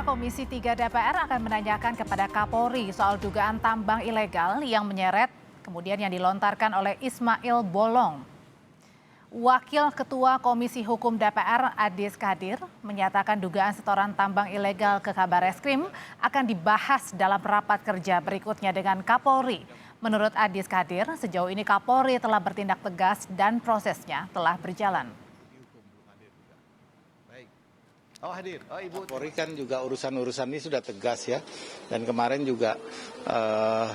Komisi 3 DPR akan menanyakan kepada Kapolri soal dugaan tambang ilegal yang menyeret kemudian yang dilontarkan oleh Ismail Bolong. Wakil Ketua Komisi Hukum DPR Adis Kadir menyatakan dugaan setoran tambang ilegal ke Kabareskrim akan dibahas dalam rapat kerja berikutnya dengan Kapolri. Menurut Adis Kadir, sejauh ini Kapolri telah bertindak tegas dan prosesnya telah berjalan. Ibu Polri kan juga urusan-urusan ini sudah tegas ya, dan kemarin juga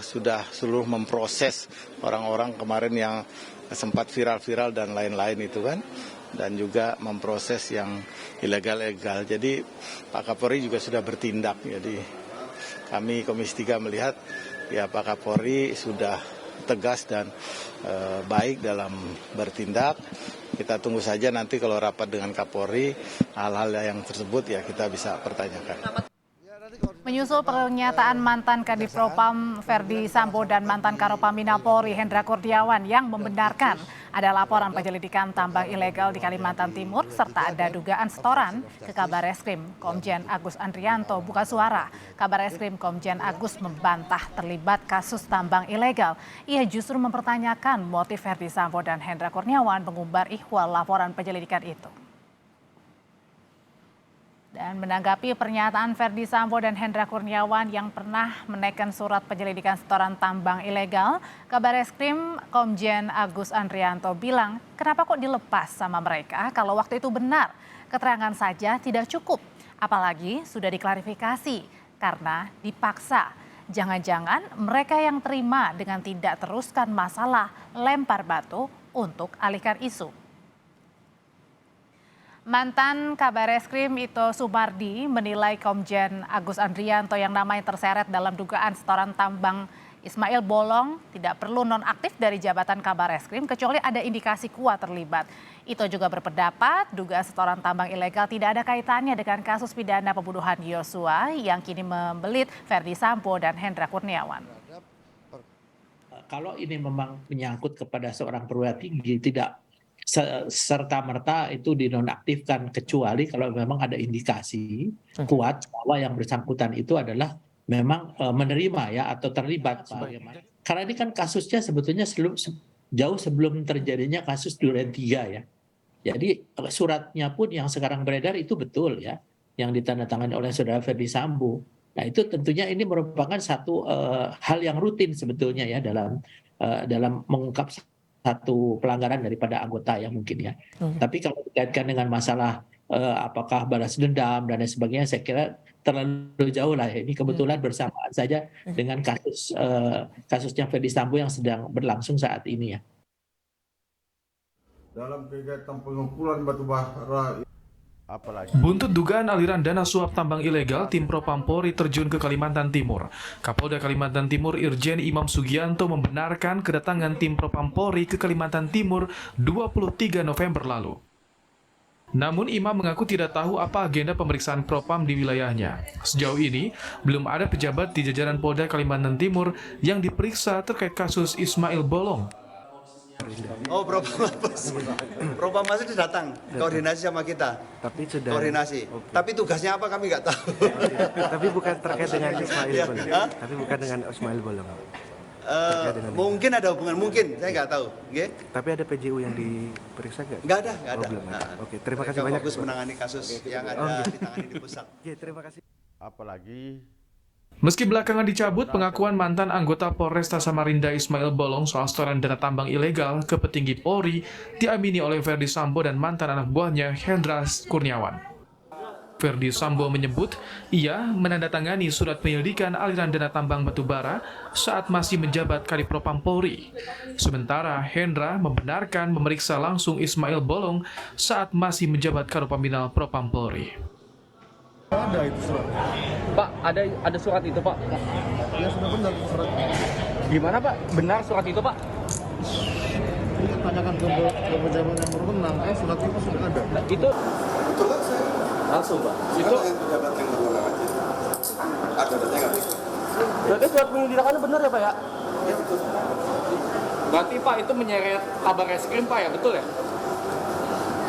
sudah seluruh memproses orang-orang kemarin yang sempat viral-viral dan lain-lain itu kan, dan juga memproses yang ilegal-ilegal. Jadi Pak Kapolri juga sudah bertindak. Jadi kami Komisi 3 melihat ya Pak Kapolri sudah tegas dan baik dalam bertindak. Kita tunggu saja nanti kalau rapat dengan Kapolri, hal-hal yang tersebut ya kita bisa pertanyakan. Menyusul pernyataan mantan Kadipropam Ferdi Sambo dan mantan Karopaminal Polri Hendra Kurniawan yang membenarkan ada laporan penyelidikan tambang ilegal di Kalimantan Timur serta ada dugaan setoran ke Kabareskrim, Komjen Agus Andrianto buka suara. Kabareskrim Komjen Agus membantah terlibat kasus tambang ilegal. Ia justru mempertanyakan motif Ferdi Sambo dan Hendra Kurniawan mengumbar ihwal laporan penyelidikan itu. Dan menanggapi pernyataan Ferdi Sambo dan Hendra Kurniawan yang pernah menaikkan surat penyelidikan setoran tambang ilegal, Kabareskrim Komjen Agus Andrianto bilang, kenapa kok dilepas sama mereka kalau waktu itu benar? Keterangan saja tidak cukup, apalagi sudah diklarifikasi karena dipaksa. Jangan-jangan mereka yang terima dengan tidak teruskan masalah lempar batu untuk alihkan isu. Mantan Kabareskrim Ito Sumardi menilai Komjen Agus Andrianto yang namanya terseret dalam dugaan setoran tambang Ismail Bolong tidak perlu nonaktif dari jabatan Kabareskrim kecuali ada indikasi kuat terlibat. Ito juga berpendapat dugaan setoran tambang ilegal tidak ada kaitannya dengan kasus pidana pembunuhan Yosua yang kini membelit Ferdi Sambo dan Hendra Kurniawan. Kalau ini memang menyangkut kepada seorang perwira tinggi, tidak serta-merta itu dinonaktifkan kecuali kalau memang ada indikasi kuat bahwa yang bersangkutan itu adalah memang menerima ya atau terlibat. Karena ini kan kasusnya sebetulnya jauh sebelum terjadinya kasus Duren 3 ya. Jadi suratnya pun yang sekarang beredar itu betul ya, yang ditandatangani oleh saudara Ferdi Sambo. Nah itu tentunya ini merupakan satu hal yang rutin sebetulnya ya dalam mengungkap satu pelanggaran daripada anggota ya mungkin ya. Tapi kalau dikaitkan dengan masalah apakah balas dendam dan lain sebagainya, saya kira terlalu jauh lah ya. Ini kebetulan bersamaan saja dengan kasusnya Ferdi Sambo yang sedang berlangsung saat ini ya. Dalam kegiatan pengumpulan batu bara. Buntut dugaan aliran dana suap tambang ilegal, tim Propam Polri terjun ke Kalimantan Timur. Kapolda Kalimantan Timur Irjen Imam Sugianto membenarkan kedatangan tim Propam Polri ke Kalimantan Timur 23 November lalu. Namun Imam mengaku tidak tahu apa agenda pemeriksaan Propam di wilayahnya. Sejauh ini, belum ada pejabat di jajaran Polda Kalimantan Timur yang diperiksa terkait kasus Ismail Bolong. Oh, Propam masih datang koordinasi sama kita. Tapi sudah koordinasi. Okay. Tapi tugasnya apa kami nggak tahu. Tapi bukan terkait dengan Ismail Bolong. Tapi bukan dengan Ismail Bolong. Mungkin ada hubungan, mungkin saya nggak tahu. Okay? Tapi ada PJU yang diperiksa nggak? Nggak ada. Oke, terima kasih banyak. Fokus menangani kasus yang ada ditangani di pusat. Oke, terima kasih. Apalagi Meski belakangan dicabut pengakuan mantan anggota Polresta Samarinda Ismail Bolong soal setoran dana tambang ilegal ke petinggi Polri diamini oleh Ferdi Sambo dan mantan anak buahnya Hendra Kurniawan. Ferdi Sambo menyebut ia menandatangani surat penyelidikan aliran dana tambang batubara saat masih menjabat Kadipropam Polri. Sementara Hendra membenarkan memeriksa langsung Ismail Bolong saat masih menjabat Karopaminal Propam Polri. Ada itu surat. Pak, ada surat itu, Pak? ya sudah benar surat. Gimana, Pak? Benar surat itu, Pak? Ini tanyakan ke pejabat yang berwenang. Surat itu sudah ada. Itu Betul kan saya? langsung, Pak. Itu yang pejabat yang berwenang aja. Ada datanya nggak? Berarti surat penyelidikannya benar ya, Pak ya? Ya betul. Berarti Pak itu menyeret Kabareskrim, Pak ya, betul ya?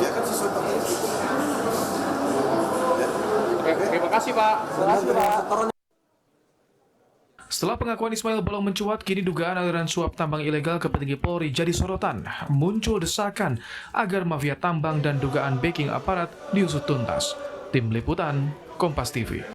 Ya kan sesuai dengan itu. Oke, Terima kasih Pak. Setelah pengakuan Ismail Bolong mencuat, kini dugaan aliran suap tambang ilegal ke petinggi Polri jadi sorotan. Muncul desakan agar mafia tambang dan dugaan backing aparat diusut tuntas. Tim Liputan, Kompas TV.